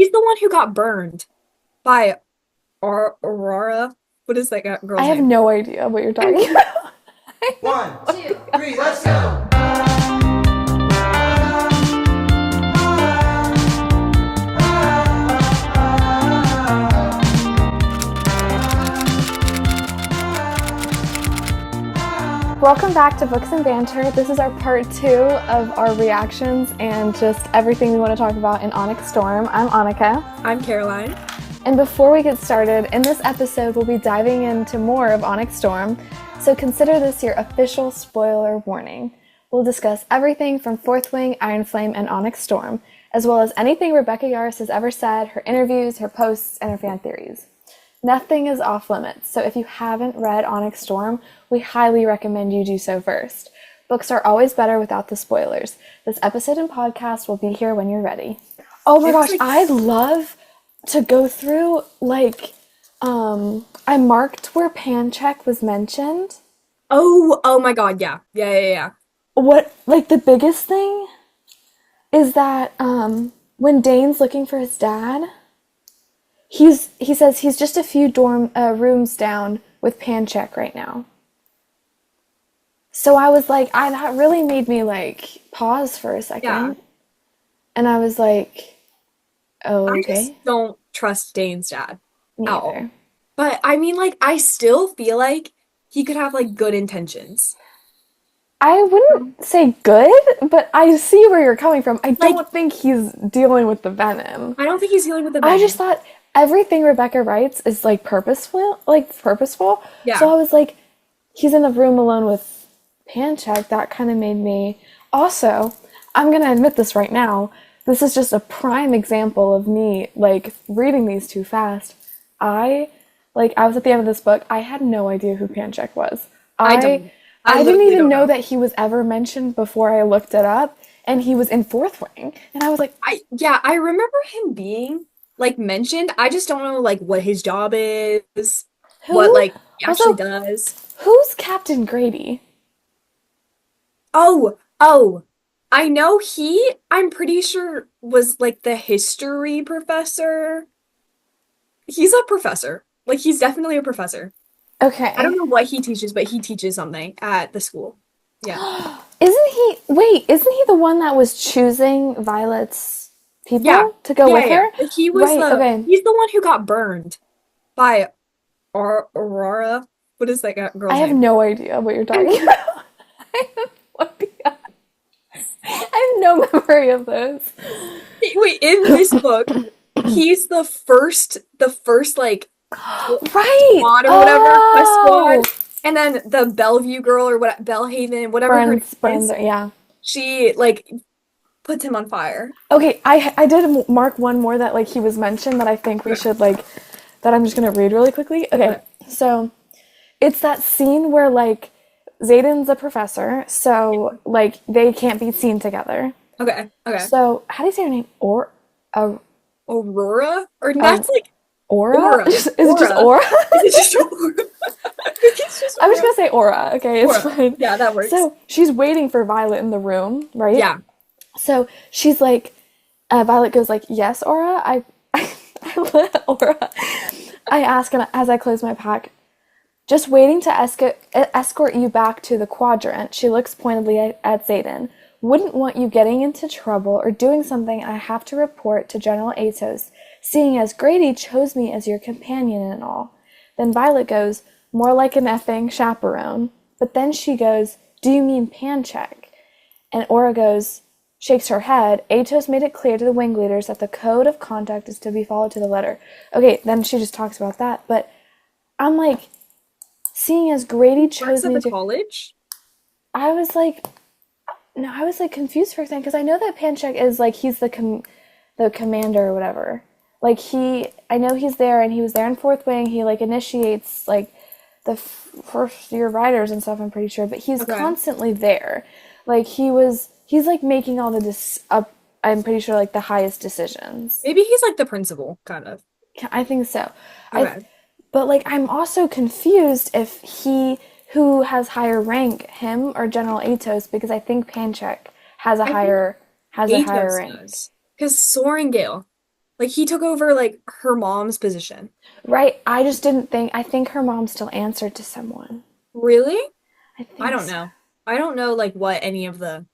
He's the one who got burned by Aurora. What is that I girl's have name? no idea what you're talking about. One, two, three, let's go! Welcome back to Books and Banter. This is our part 2 of our reactions and just everything we want to talk about in Onyx Storm. I'm Annika. I'm Caroline. And before we get started, in this episode we'll be diving into more of Onyx Storm, so consider this your official spoiler warning. We'll discuss everything from Fourth Wing, Iron Flame, and Onyx Storm, as well as anything Rebecca Yarros has ever said, her interviews, her posts, and her fan theories. Nothing is off limits, so if you haven't read Onyx Storm, we highly recommend you do so first. Books are always better without the spoilers. This episode and podcast will be here when you're ready. Oh my gosh, I'd love to go through, I marked where Pancheck was mentioned. Oh my God, yeah. What, the biggest thing is that, when Dane's looking for his dad, he says he's just a few rooms down with Pancheck right now. So I was like, that really made me pause for a second. Yeah. And I was like, oh, I okay. just don't trust Dane's dad Me at all. either. But I mean, I still feel like he could have good intentions. I wouldn't say good, but I see where you're coming from. I don't think he's dealing with the venom. I don't think he's dealing with the venom. I just thought everything Rebecca writes is purposeful. Yeah. So I was like, he's in the room alone with Pancheck. That kind of made me. Also, I'm gonna admit this right now. This is just a prime example of me reading these too fast. I was at the end of this book. I had no idea who Pancheck was. I didn't even know that he was ever mentioned before I looked it up, and he was in Fourth Wing, and I was like, I remember him being mentioned. I just don't know what his job is, what he actually does. Who's Captain Grady? Oh, I know I'm pretty sure was the history professor. He's a professor. He's definitely a professor. Okay. I don't know what he teaches, but he teaches something at the school. Yeah. Isn't he the one that was choosing Violet's people to go with her? He was he's the one who got burned by Aurora. What is that girl's name? I have no idea what you're talking about. I have no idea. I have no memory of this. Wait, in this book, he's the first right squad or whatever, quest squad. And then the Bellevue girl or what, Bellhaven, whatever her name is, yeah. She puts him on fire. Okay, I did mark one more that he was mentioned that I think we should that I'm just gonna read really quickly. Okay, so it's that scene where Xaden's a professor, so they can't be seen together. Okay. So how do you say her name? Aurora? Or that's Aura? Is it just Aura? Is it just Aura? I'm just gonna say Aura. Okay, it's fine. Yeah, that works. So she's waiting for Violet in the room, right? Yeah. So she's Violet goes yes, Aura. I Aura. I ask, and as I close my pack, just waiting to escort you back to the quadrant. She looks pointedly at Xaden. Wouldn't want you getting into trouble or doing something I have to report to General Atos, seeing as Grady chose me as your companion and all. Then Violet goes, more like an effing chaperone. But then she goes, do you mean Pancheck? And Aura shakes her head. Atos made it clear to the wing leaders that the code of conduct is to be followed to the letter. Okay, then she just talks about that. But I'm seeing as Grady chose me to college? I was confused for a second, because I know that Pancheck is he's the commander or whatever. I know he's there, and he was there in Fourth Wing. He initiates the first year riders and stuff, I'm pretty sure, but he's constantly there. He's making all the I'm pretty sure the highest decisions. Maybe he's the principal, kind of. I think so. Okay. But I'm also confused if who has higher rank, him or General Atos, because I think Pancheck has a higher rank. Because Soaring Gale Like he took over like her mom's position. Right. I just didn't think. I think her mom still answered to someone. Really? I I think don't so. know. I don't know like what any of the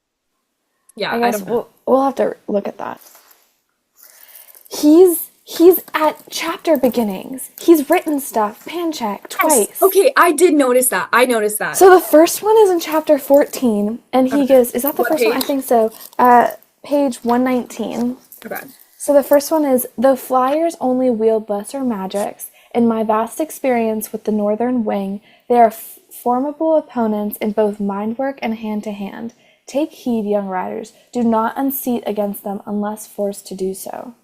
I yeah, I guess don't know. we'll have to look at that. He's at chapter beginnings. He's written stuff, pan check, Yes. twice. Okay, I did notice that. I noticed that. So the first one is in chapter 14, and he Okay. goes, is that the What first one? I page? think so. Page 119. Okay. So the first one is, though flyers only wield lesser magics, in my vast experience with the Northern Wing, they are formidable opponents in both mind work and hand to hand. Take heed, young riders. Do not unseat against them unless forced to do so.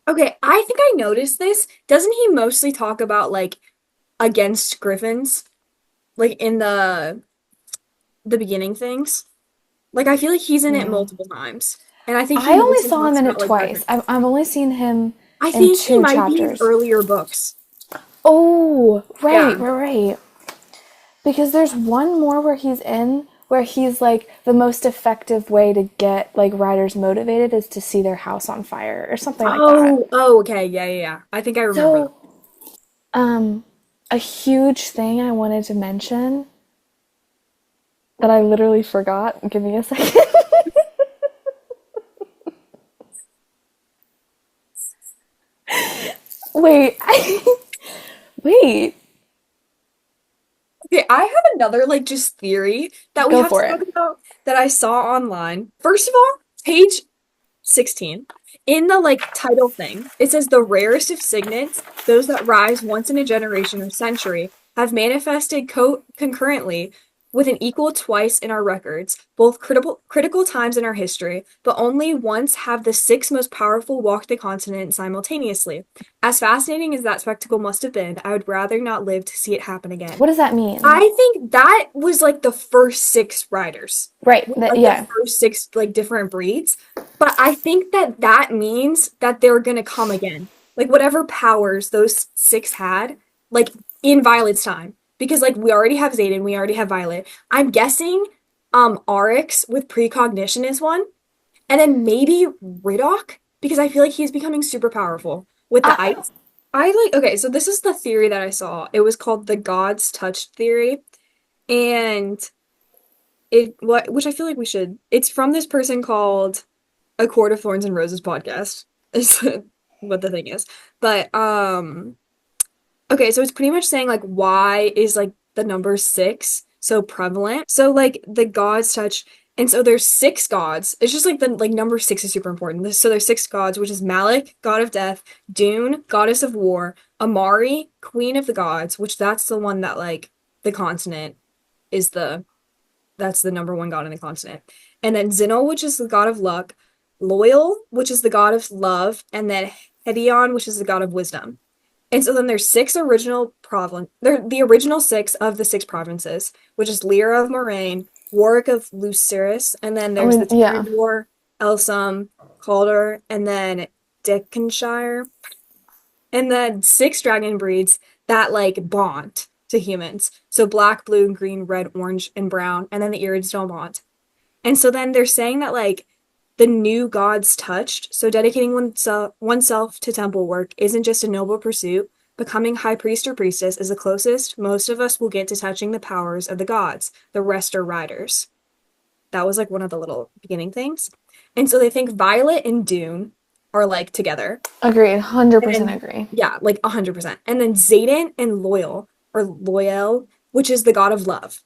Okay, I think I noticed this. Doesn't he mostly talk about like against griffins? Like in the beginning things? Like I feel like he's in it Yeah. multiple times. And I think he I only mostly saw him talks in about it like twice. griffins. I've only seen him I in think he two might be in chapters. earlier books. Oh, right, Yeah. right, right. Because there's one more where he's like the most effective way to get like riders motivated is to see their house on fire or something like that. Oh, okay. Yeah, yeah, yeah. I think I remember that. So, um, a huge thing I wanted to mention that I literally forgot. Give me a second. Wait, wait. Okay, I have another like just theory that we Go have to for talk it. about that I saw online. First of all, page 16. In the like title thing, it says the rarest of signets, those that rise once in a generation or century, have manifested concurrently with an equal twice in our records, both critical times in our history, but only once have the six most powerful walked the continent simultaneously. As fascinating as that spectacle must have been, I would rather not live to see it happen again. What does that mean? I think that was like the first six riders, Right. like the Yeah. first six like different breeds. But I think that that means that they're gonna come again. Like whatever powers those six had, like in Violet's time, because like we already have Zayden, we already have Violet. I'm guessing, Oryx with precognition is one, and then maybe Riddock because I feel like he's becoming super powerful with the I, ice. I like okay, so this is the theory that I saw. It was called the God's Touch theory, and it what which I feel like we should. It's from this person called A Court of Thorns and Roses podcast. Is what the thing is. But okay, so it's pretty much saying like why is like the number six so prevalent? So like the God's Touch, and so there's six gods. It's just like the like number six is super important. So there's six gods, which is Malik, god of death, Dune, goddess of war, Amari, queen of the gods, which that's the one that like the continent is the that's the number one god in the continent. And then Zinno, which is the god of luck, Loyal, which is the god of love, and then Hedion, which is the god of wisdom. And so then there's six original province. They're the original six of the six provinces, which is Lyra of Moraine, Warwick of Lucerys, and then there's the yeah. Tyrrendor, Elsam, Calder, and then Deccanshire, and then six dragon breeds that like bond to humans. So black, blue, green, red, orange, and brown, and then the Irids don't bond. And so then they're saying that like the new gods touched, so dedicating oneself to temple work isn't just a noble pursuit. Becoming high priest or priestess is the closest most of us will get to touching the powers of the gods. The rest are riders. That was like one of the little beginning things. And so they think Violet and Dune are like together. Agreed. And 100% then, agree. yeah, like 100%. And then Zayden and Loyal, or Loyal, which is the god of love,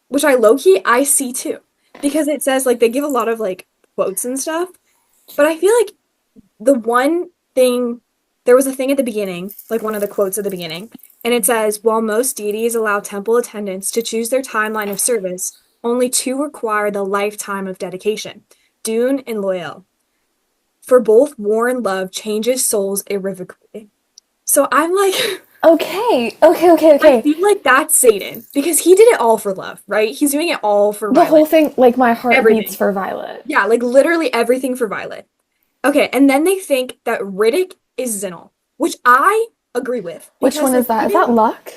which I low key I see too, because it says like they give a lot of like quotes and stuff. But I feel like the one thing there was a thing at the beginning, like one of the quotes at the beginning, and it says, while most deities allow temple attendants to choose their timeline of service, only two require the lifetime of dedication, Dune and Loyal. For both war and love changes souls irrevocably. So I'm like, Okay. Okay. Okay. I Okay. feel like that's Satan because he did it all for love, right? He's doing it all for The whole Violet. thing, like my heart beats Everything. for Violet. Yeah, like literally everything for Violet. Okay, and then they think that Riddick is Zinel, which I agree with Which because one like is that? Is even that luck?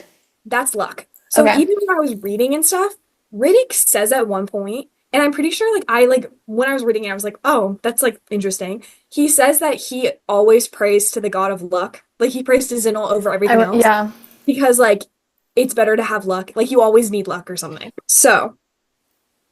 that's luck. So Okay. even when I was reading and stuff, Riddick says at one point And I'm pretty sure, like, I, like, when I was reading it, I was like, oh, that's, like, interesting. He says that he always prays to the god of luck. Like, he prays to Zinel over everything else Yeah. because, like, it's better to have luck. Like, you always need luck or something. So,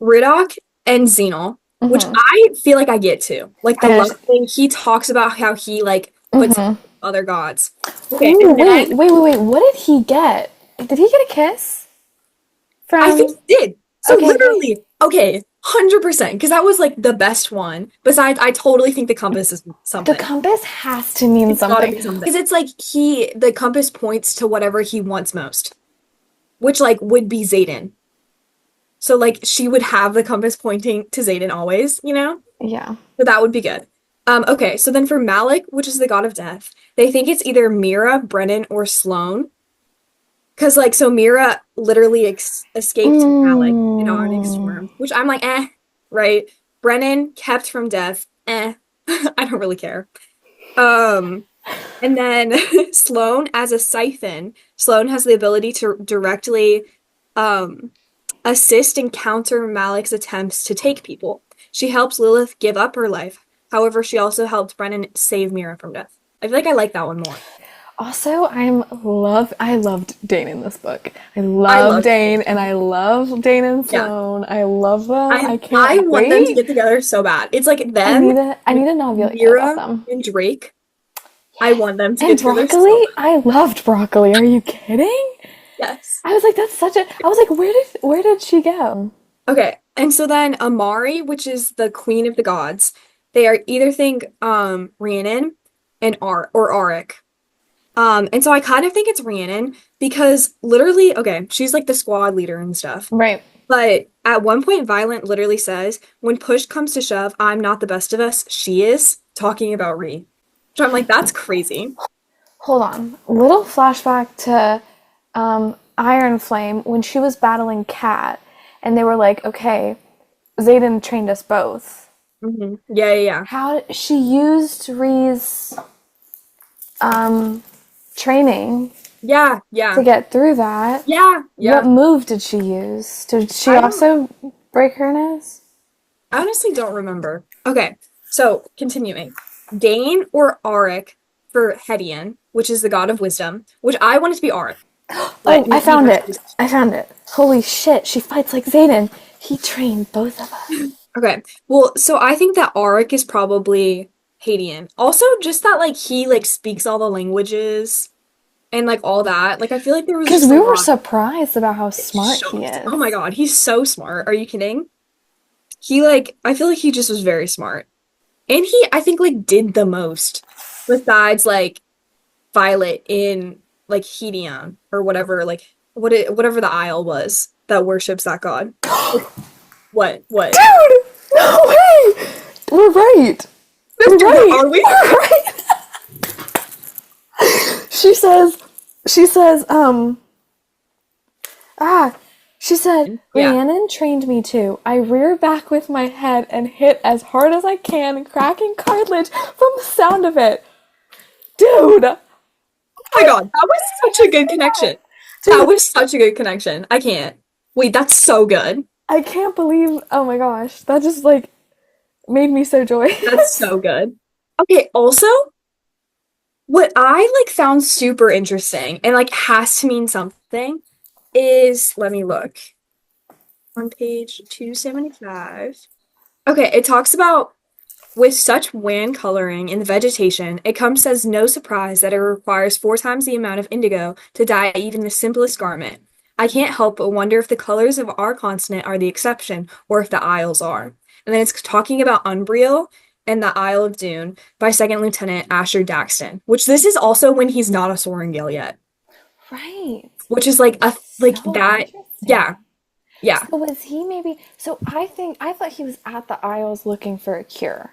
Riddoch and Zenal, which Mm-hmm. I feel like I get to. Like, the I luck understand. thing, he talks about how he, like, puts Mm-hmm. other gods. Okay, Ooh, and then wait. What did he get? Did he get a kiss I think from? he did. So Okay, okay. literally, okay, 100%, because that was like the best one. Besides, I totally think the compass is The something. compass has to mean It's gotta something. be something. Because it's like the compass points to whatever he wants most, which like would be Xaden. So like she would have the compass pointing to Xaden always, you know? Yeah. So that would be good. Okay, so then for Malik, which is the god of death, they think it's either Mira, Brennan, or Sloane. Because, like, so Mira literally escaped Malik in Onyx Mm. Storm, which I'm like, right? Brennan kept from death, I don't really care. Um, and then Sloane as a siphon, Sloane has the ability to directly um assist and counter Malik's attempts to take people. She helps Lilith give up her life. However, she also helped Brennan save Mira from death. I feel like I like that one more. Also, I loved Dane in this book. I I love love Dane it. and I love Dane and Yeah. Sloane. I love them. I I can't want them to wait. get together so bad. It's like I them, need a novel about Mira, them. and Drake. I want them to And get together so broccoli? bad. I loved broccoli. Are you kidding? Yes. I was like, that's such a. I was like, where did she go? Okay. And so then Amari, which is the queen of the gods, they are either think Rhiannon and Auric. And so I kind of think it's Rhiannon because literally, okay, she's like the squad leader and stuff. Right. But at one point, Violent literally says, when push comes to shove, I'm not the best of us, she is, talking about Rhi. So I'm like, that's crazy. Hold on. Little flashback to Iron Flame when she was battling Cat, and they were like, okay, Xaden trained us both. Yeah, yeah, yeah. How she used Rhee's training Yeah, to yeah. get through that. Yeah, What yeah. move did she use? Did she I don't also break her nose? I honestly don't remember. Okay, so continuing. Dane or Auric for Hedian, which is the god of wisdom, which I want it to be Auric, but Oh, I he found has it. I found it. Holy shit, she fights like Xaden. He trained both of us. Okay. Well, so I think that Auric is probably Hadian. Also, just that like he like speaks all the languages and like all that. Like I feel like there was Because just a we were lot. surprised about how smart he Shocked. Oh my is. God, he's so smart. Are you kidding? He like I feel like he just was very smart. And he I think like did the most besides like Violet in like Hedion or whatever like whatever the isle was that worships that god. What? What? Dude! No way! We're right. We're right. Are we? We're right. She says, she says, ah, she said, Yeah. Rhiannon trained me too. I rear back with my head and hit as hard as I can, cracking cartilage from the sound of it. Dude! My God, that was such a good connection. That Dude, was such a good connection. I can't. Wait, that's so good. I can't believe, oh my gosh, that just like made me so That's joyous. so good. Okay, also, what I like found super interesting and like has to mean something is let me look on page 275. Okay, it talks about with such wan coloring in the vegetation, it comes as no surprise that it requires 4 times the amount of indigo to dye even the simplest garment. I can't help but wonder if the colors of our continent are the exception, or if the Isles are. And then it's talking about Umbriel and the Isle of Dune by Second Lieutenant Asher Daxton, which this is also when he's not a Sorrengail yet, Right. which is like a like So that. interesting. Yeah, yeah, So was he maybe, so I thought he was at the Isles looking for a cure.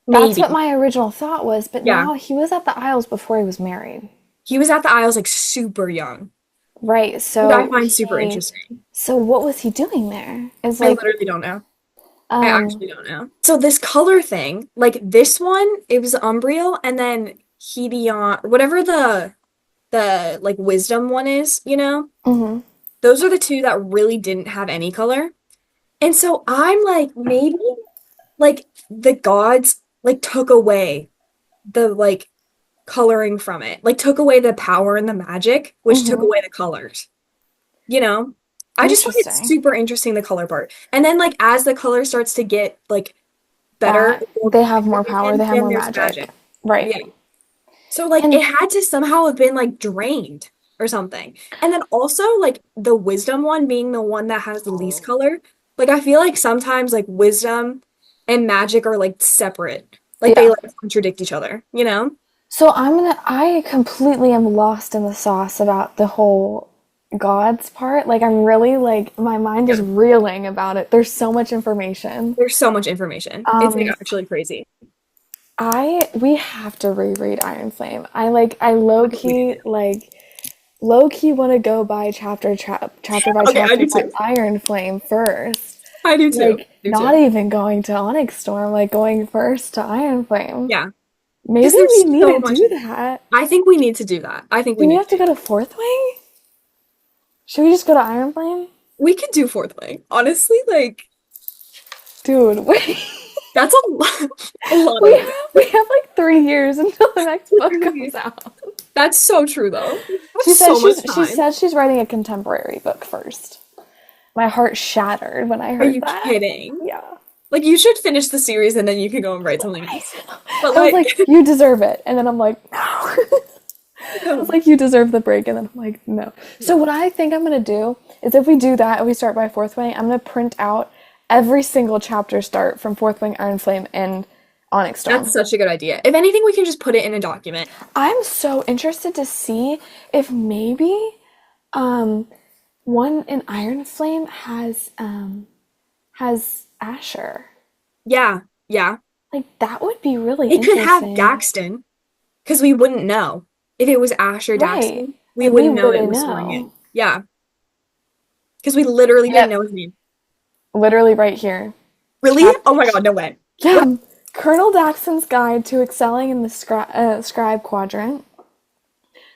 That's what maybe. my original thought was, but Yeah, now he was at the Isles before he was married. he was at the Isles like super young, Right, which I find super interesting. so what was he doing there? Is I like, literally don't know. I um, actually don't know. So this color thing, like this one, it was Umbriel, and then Hedion, whatever the like wisdom one is, you know? mhm. Those are the two that really didn't have any color. And so I'm like, maybe like the gods like took away the like coloring from it, like took away the power and the magic, which took Mm-hmm. away the colors, you know? I just find it Interesting. super interesting, the color part. And then like as the color starts to get like better, That more they have more pure power, again, they have then more there's magic. magic. Right. Yeah. So like And it had to somehow have been like drained or something. And then also like the wisdom one being the one that has the least color. Like I feel like sometimes like wisdom and magic are like separate. Like they yeah. like contradict each other, you know? So I completely am lost in the sauce about the whole gods part. Like I'm really like my mind is Yeah. reeling about it. There's so much information. There's so much information. It's like Um actually crazy. we have to reread Iron Flame. I I think we do. low key want to go by chapter by Okay, I chapter do by too. Iron Flame first. I do too. Like I do not too. even going to Onyx Storm, like going first to Iron Flame. Yeah. Because Maybe we there's need so to much. do that. I think we need to do that. I think we Do we need have to to. go to Fourth Wing? Should we just go to Iron Flame? We could do fourth wing. Honestly, like Dude, wait. that's a lot, a lot We of have we have like 3 years until the next book Literally. comes out. That's so true though. That's so much She time. said she's writing a contemporary book first. My heart shattered when I Are heard you that. kidding? Yeah. Like you should finish the series and then you can go and write something else. But I was like like, you deserve it. And then I'm like, no. I was no, like, you deserve the break. And then I'm like, no. So no. what I think I'm gonna do is if we do that and we start by Fourth Wing, I'm gonna print out every single chapter start from Fourth Wing, Iron Flame, and Onyx That's Storm. such a good idea. If anything, we can just put it in a document. I'm so interested to see if maybe um one in Iron Flame has Asher. Yeah, yeah. Like that would be really It could have interesting. Daxton, because we wouldn't know. If it was Asher Right. Daxton, we Like we wouldn't know it wouldn't was know. Soren. Yeah, because we literally didn't Yep. know his name. Literally right here. Really? Chap Oh my God, no way. What? Yeah. Colonel Daxon's Guide to Excelling in the Scribe Quadrant.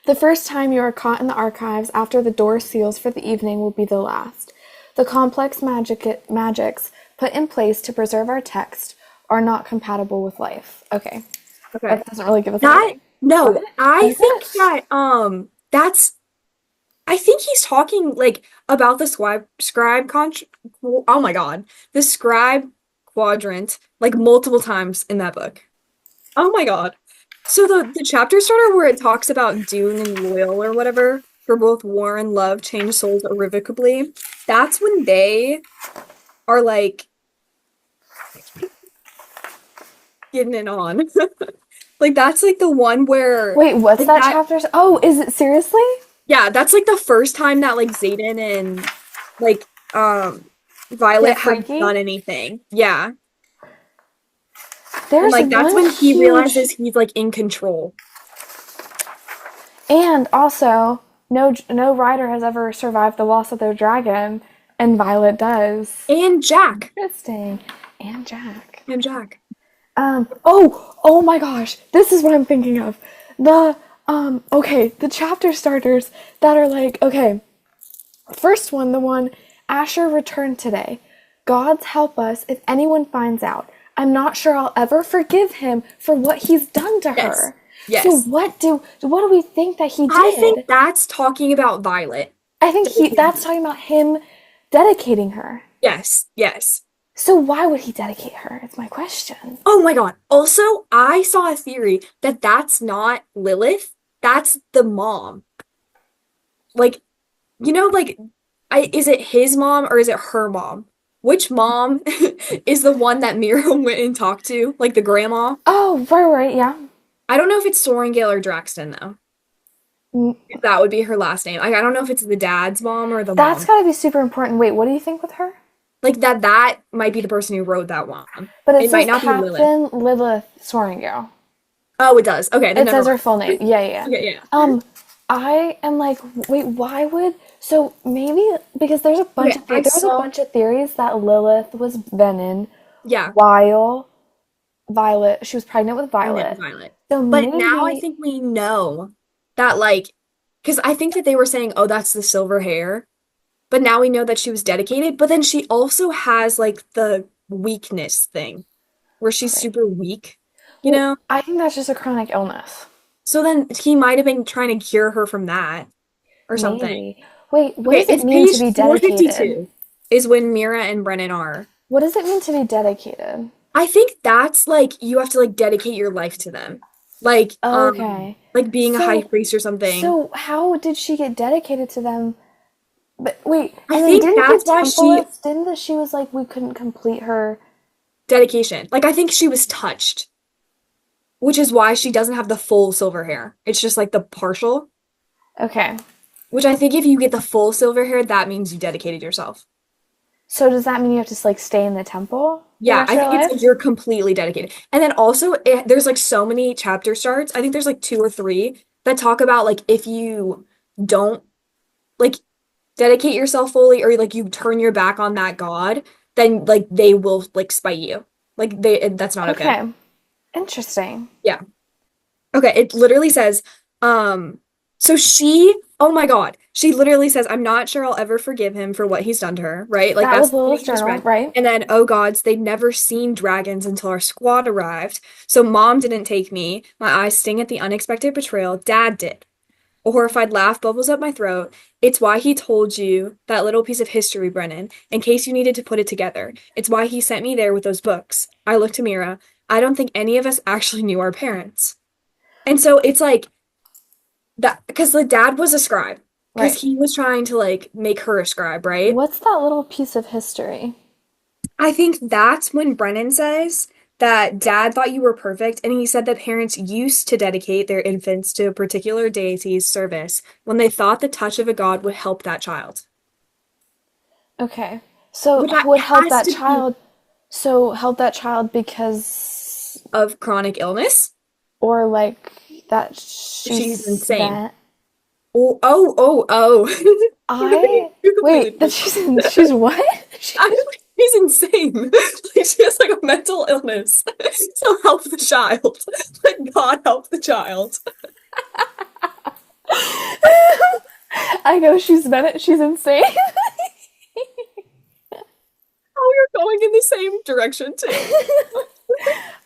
The first time you are caught in the archives after the door seals for the evening will be the last. The complex magics put in place to preserve our text are not compatible with life. Okay. Okay. That doesn't really give us That, anything. no, What I is think it? that, that's, I think he's talking like about the scribe oh my God, the scribe quadrant like multiple times in that book. Oh my God. So the chapter starter where it talks about Dune and Loyal or whatever for both war and love change souls irrevocably. That's when they are like getting it on. Like that's like the one where Wait, what's like that that chapter? Oh, is it seriously? yeah, that's like the first time that like Xaden and like Violet Get have freaky? done anything. Yeah. And There's like that's one when he huge. realizes he's like in control. And also, no rider has ever survived the loss of their dragon, and Violet does. And Jack. Interesting. And Jack. And Jack. Oh my gosh, this is what I'm thinking of. Okay, the chapter starters that are like, okay, first one, the one, Asher returned today. Gods help us if anyone finds out. I'm not sure I'll ever forgive him for what he's done to Yes. her. So Yes. what do we think that he I think did? that's talking about Violet. I think that's Dedicating. talking about him dedicating her. Yes. Yes. So why would he dedicate her? It's my question. Oh my God. Also, I saw a theory that that's not Lilith. That's the mom. Like, like, is it his mom or is it her mom? Which mom is the one that Mira went and talked to? Like the grandma? Oh, right, yeah. I don't know if it's Sorengale or Draxton though. Mm, If that would be her last name. Like, I don't know if it's the dad's mom or the That's mom. got to be super important. Wait, what do you think with her? Like that might be the person who wrote that one. But it It might says not be Lilith. Captain Lilith Sorrengo. Oh, it does. Okay, then It never says her mind. full name. Yeah, yeah, yeah. Okay, yeah. I am like, wait, why would so maybe because Okay, I there was a saw. bunch of theories that Lilith was Venom Yeah, while she was pregnant with pregnant with Violet. Violet. So But now I maybe think we know that, like, because I think that they were saying, oh, that's the silver hair. but now we know that she was dedicated. But then she also has like the weakness thing where she's Right. super weak, you Well, know? I think that's just a chronic illness. So then he might have been trying to cure her from that or something. Maybe. Wait, what Okay, does it it's mean to page be dedicated? 452 is when Mira and Brennan are. What does it mean to be dedicated? I think that's like you have to like dedicate your life to them. Like Okay. like being a high So, priest or something. so how did she get dedicated to them? But wait, I and then think didn't the that's why she templeless, didn't the, she was like, we couldn't complete her. dedication. Like I think she was touched, which is why she doesn't have the full silver hair. It's just like the partial, Okay. which I think if you get the full silver hair, that means you dedicated yourself. So does that mean you have to like stay in the temple the Yeah, rest I of your think it's like life? you're completely dedicated. And then also there's like so many chapter starts. I think there's like two or three that talk about like if you don't like dedicate yourself fully or like you turn your back on that god, then like they will like spite you. Like that's not okay. Okay. Interesting. Yeah. Okay, it literally says, so she, oh my God, she literally says, I'm not sure I'll ever forgive him for what he's done to her, right? Like That that's was the thing Lilith's you just journal, read. right? And then, oh gods, they'd never seen dragons until our squad arrived. So mom didn't take me. My eyes sting at the unexpected betrayal. Dad did. A horrified laugh bubbles up my throat. It's why he told you that little piece of history, Brennan, in case you needed to put it together. It's why he sent me there with those books. I looked to Mira. I don't think any of us actually knew our parents. And so it's like that because the dad was a scribe Right. because he was trying to like make her a scribe, right? What's that little piece of history? I think that's when Brennan says that dad thought you were perfect, and he said that parents used to dedicate their infants to a particular deity's service when they thought the touch of a god would help that child. Okay. So Which would help has that to be child, so help that child because, of chronic illness. or like that She's she's insane. that Oh, oh, oh, oh. I You completely wait, that she's what? actually, she's insane. Like she has like a mental illness. So help the child. Like God help the child. I go, she's insane. Oh, you're going in the same direction too.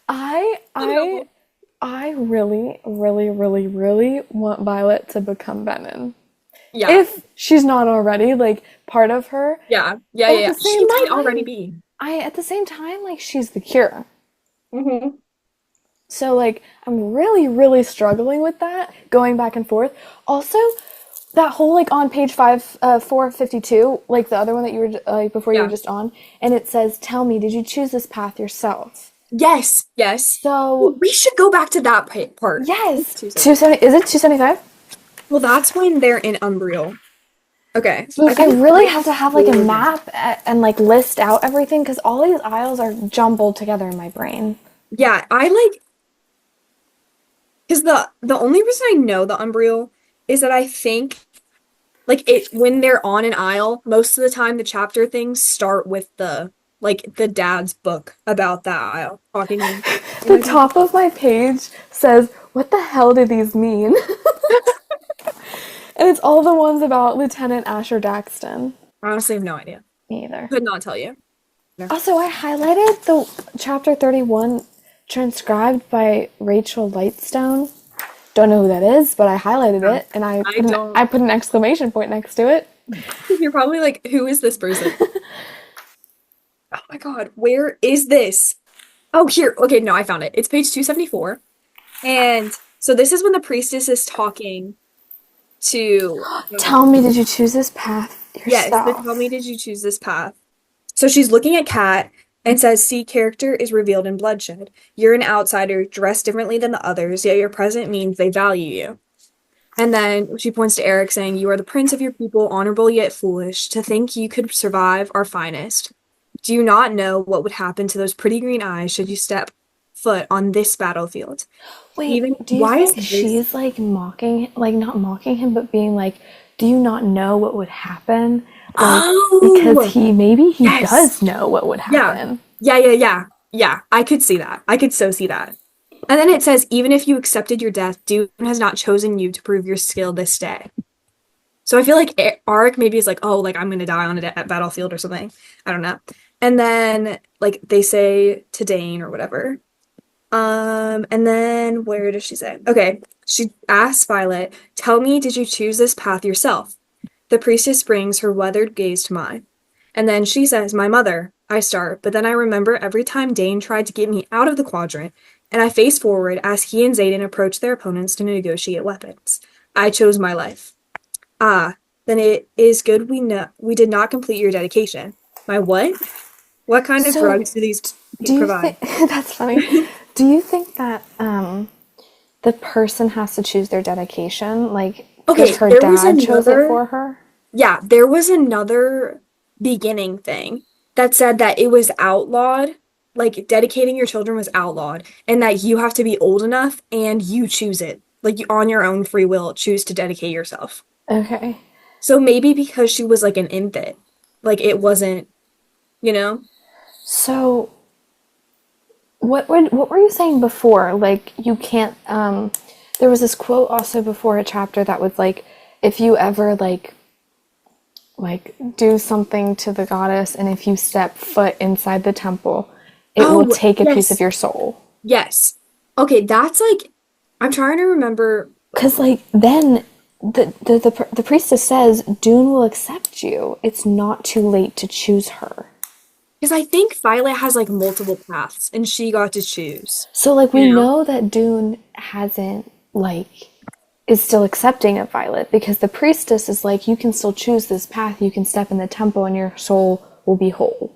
I No. I I really, really, really, really want Violet to become Venom. Yeah. If she's not already, like, part of her. Yeah. Yeah. But Yeah. at Yeah. the She same might already time, be. at the same time, like, she's the cure. Hmm. So, like, I'm really, really struggling with that, going back and forth. Also, that whole, like, on page 452, like, the other one that you were, like, before you were Yeah. just on, and it says, tell me, did you choose this path yourself? Yes. Yes. So, Ooh, we should go back to that part. yes, 275. 270, is it 275? Well, that's when they're in Umbriel. Okay. I But I think it's really page have to have like a 4. map and like list out everything because all these aisles are jumbled together in my brain. Yeah, I like because the only reason I know the Umbriel is that I think like it when they're on an aisle, most of the time the chapter things start with the like the dad's book about that aisle talking to you. You know The what I mean? top of my page says, "What the hell do these mean?" And it's all the ones about Lieutenant Asher Daxton. I honestly have no idea. Me either. Could not tell you. Also, I highlighted the chapter 31 transcribed by Rachel Lightstone. Don't know who that is, but I highlighted Yeah. it and I don't. I put an exclamation point next to it. You're probably like, who is this person? Oh my God, where is this? Oh, here. Okay, no, I found it. It's page 274. And so this is when the priestess is talking to Tell me, did you choose this path yes, but tell me, yourself? did you choose this path? So she's looking at Kat and says, see, character is revealed in bloodshed. You're an outsider, dressed differently than the others, yet your present means they value you. And then she points to Eric, saying, you are the prince of your people, honorable yet foolish. To think you could survive our finest. Do you not know what would happen to those pretty green eyes should you step foot on this battlefield? Wait, Even, do you why is think this? she's like mocking, like not mocking him, but being like, do you not know what would happen? Like, because Oh, maybe he yes. does know what would Yeah. happen. Yeah, yeah, yeah. Yeah, I could see that. I could so see that. And then it says, even if you accepted your death, Doom has not chosen you to prove your skill this day. So I feel like Arik maybe is like, oh, like I'm gonna die on a battlefield or something. I don't know. And then like they say to Dane or whatever. And then where does she say? Okay, she asks Violet, "Tell me, did you choose this path yourself?" The priestess brings her weathered gaze to mine. And then she says, "My mother." I start, but then I remember every time Dane tried to get me out of the quadrant, and I face forward as he and Zayden approach their opponents to negotiate weapons. I chose my life. Ah, then it is good we did not complete your dedication. My what? What kind of So, drugs do these do you provide? think that's funny? Do you think that the person has to choose their dedication? Like, Okay, because her there was dad chose it another, for her? yeah, there was another beginning thing that said that it was outlawed, like dedicating your children was outlawed, and that you have to be old enough and you choose it, like you on your own free will choose to dedicate yourself. Okay. So maybe because she was like an infant, like it wasn't, you know? So, what were you saying before? Like, you can't. There was this quote also before a chapter that was like, if you ever like do something to the goddess, and if you step foot inside the temple, it will Oh, take a piece of yes. your soul. Yes. Okay, that's like I'm trying to remember. Because like then the priestess says Dune will accept you. It's not too late to choose her. Because I think Violet has like multiple paths and she got to choose, So like we you know? know that Dune hasn't like is still accepting of Violet because the priestess is like, you can still choose this path. You can step in the temple and your soul will be whole.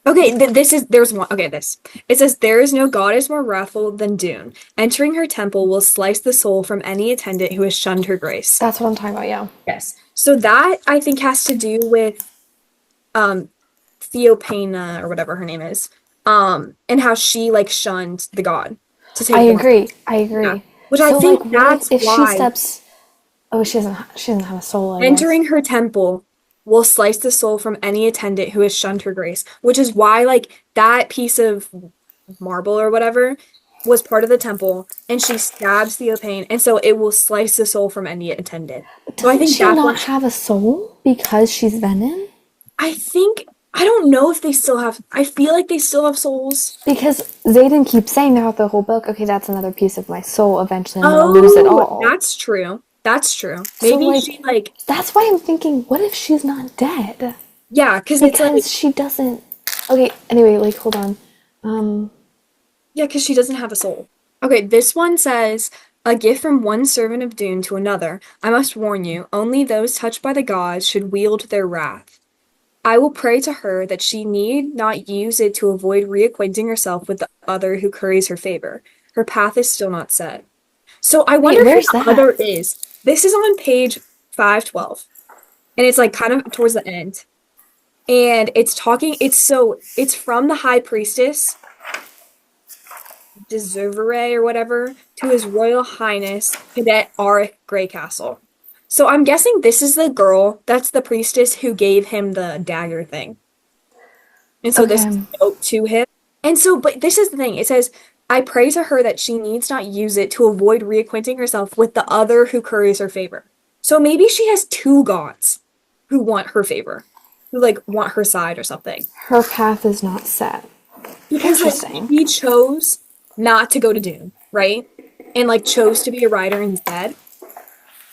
Okay, this is there's one. Okay, this. It says there is no goddess more wrathful than Dune. Entering her temple will slice the soul from any attendant who has shunned her grace. That's what I'm talking about. Yeah. Yes. So that I think has to do with um Theopana or whatever her name is. And how she like shunned the god to I take form. agree. I Yeah. agree. Which I So like, think what that's if she why steps? Oh, she doesn't have a soul, I guess. entering her temple will slice the soul from any attendant who has shunned her grace, which is why, like, that piece of marble or whatever was part of the temple, and she stabs Theophane, and so it will slice the soul from any attendant. So I Doesn't think she that's not what have a soul because she's Venom? I think. I don't know if they still have. I feel like they still have souls. Because Zayden keeps saying throughout the whole book, okay, that's another piece of my soul. Eventually, I'm gonna lose it Oh, all. that's true. That's true. So Maybe like, she like that's why I'm thinking, what if she's not dead? yeah, because it's like Because she doesn't. Okay. Anyway, like, hold on. Um. yeah, because she doesn't have a soul. Okay, this one says, a gift from one servant of Dune to another. I must warn you, only those touched by the gods should wield their wrath. I will pray to her that she need not use it to avoid reacquainting herself with the other who curries her favor. Her path is still not set. So I Wait, wonder who where's the that? other is. This is on page 512, and it's like kind of towards the end. And it's from the high priestess Deservere or whatever to His Royal Highness Cadet Auric Greycastle. So I'm guessing this is the girl that's the priestess who gave him the dagger thing. And so this is Okay. a note to him. And so, but this is the thing. It says, I pray to her that she needs not use it to avoid reacquainting herself with the other who curries her favor. So maybe she has two gods who want her favor, who like want her side or something. Her path is not set. Because like Interesting. she chose not to go to Dune, right? And like chose to be a writer instead.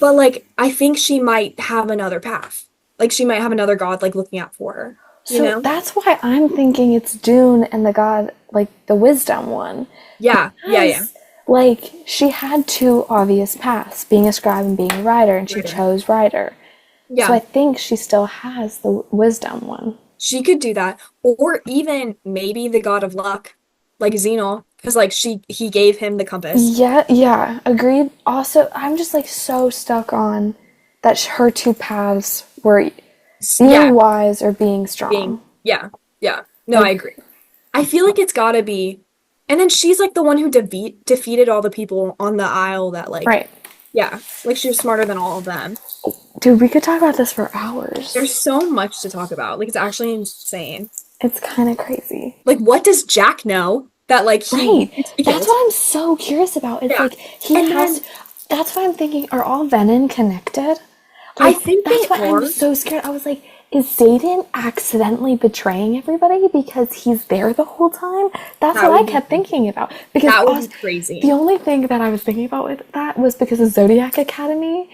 But like I think she might have another path. Like she might have another god like looking out for her, you So know? that's why I'm thinking it's Dune and the god, like the wisdom one. Yeah, yeah, yeah. Because, like, she had two obvious paths, being a scribe and being a writer, and she Writer. chose writer. So I Yeah. think she still has the wisdom one. She could do that. Or even maybe the god of luck, like Xenol, because like he gave him the compass. Yeah, yeah, agreed. Also, I'm just like so stuck on that her two paths were Yeah, being wise or being being strong. yeah, yeah. No, I Like, agree. I feel like it's gotta be. And then she's like the one who defeated all the people on the Isle that like right. yeah, like she was smarter than all of them. Dude, we could talk about this for hours. There's so much to talk about. Like it's actually insane. It's kind of crazy. Like what does Jack know that like he Right. it's ridiculous. That's what I'm so curious about. It's Yeah. like he And has. then That's why I'm thinking, are all Venom connected? I Like, think they that's why I'm are. so scared. I was like, is Zayden accidentally betraying everybody because he's there the whole time? That's That what I would be kept thinking about. Because that would be also, the crazy. only thing that I was thinking about with that was because of Zodiac Academy,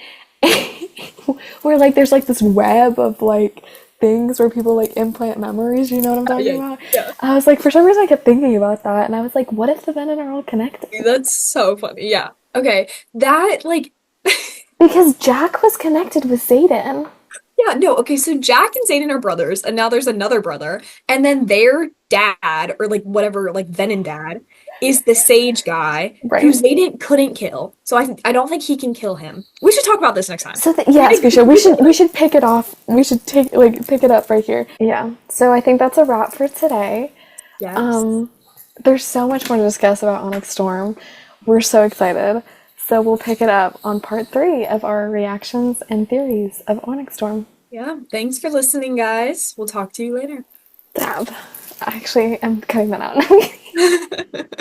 where like there's like this web of like things where people like implant memories. You know what I'm talking Yeah, about? yeah. I was like, for some reason, I kept thinking about that, and I was like, what if the Venom are all connected? That's so funny. Yeah. Okay. That like Because Jack was connected with Zayden. yeah, no, okay, so Jack and Zayden are brothers, and now there's another brother, and then their dad, or like whatever, like Venom dad, is the sage guy who Right. Zayden couldn't kill. So I don't think he can kill him. We should talk about this next time. So We yes, need we should. to We should pick it off. We should take like pick it up right here. Yeah. So I think that's a wrap for today. Yes. Um, there's so much more to discuss about Onyx Storm. We're so excited. So we'll pick it up on part 3 of our reactions and theories of Onyx Storm. Yeah. Thanks for listening, guys. We'll talk to you later. Dab. Actually, I'm cutting that out.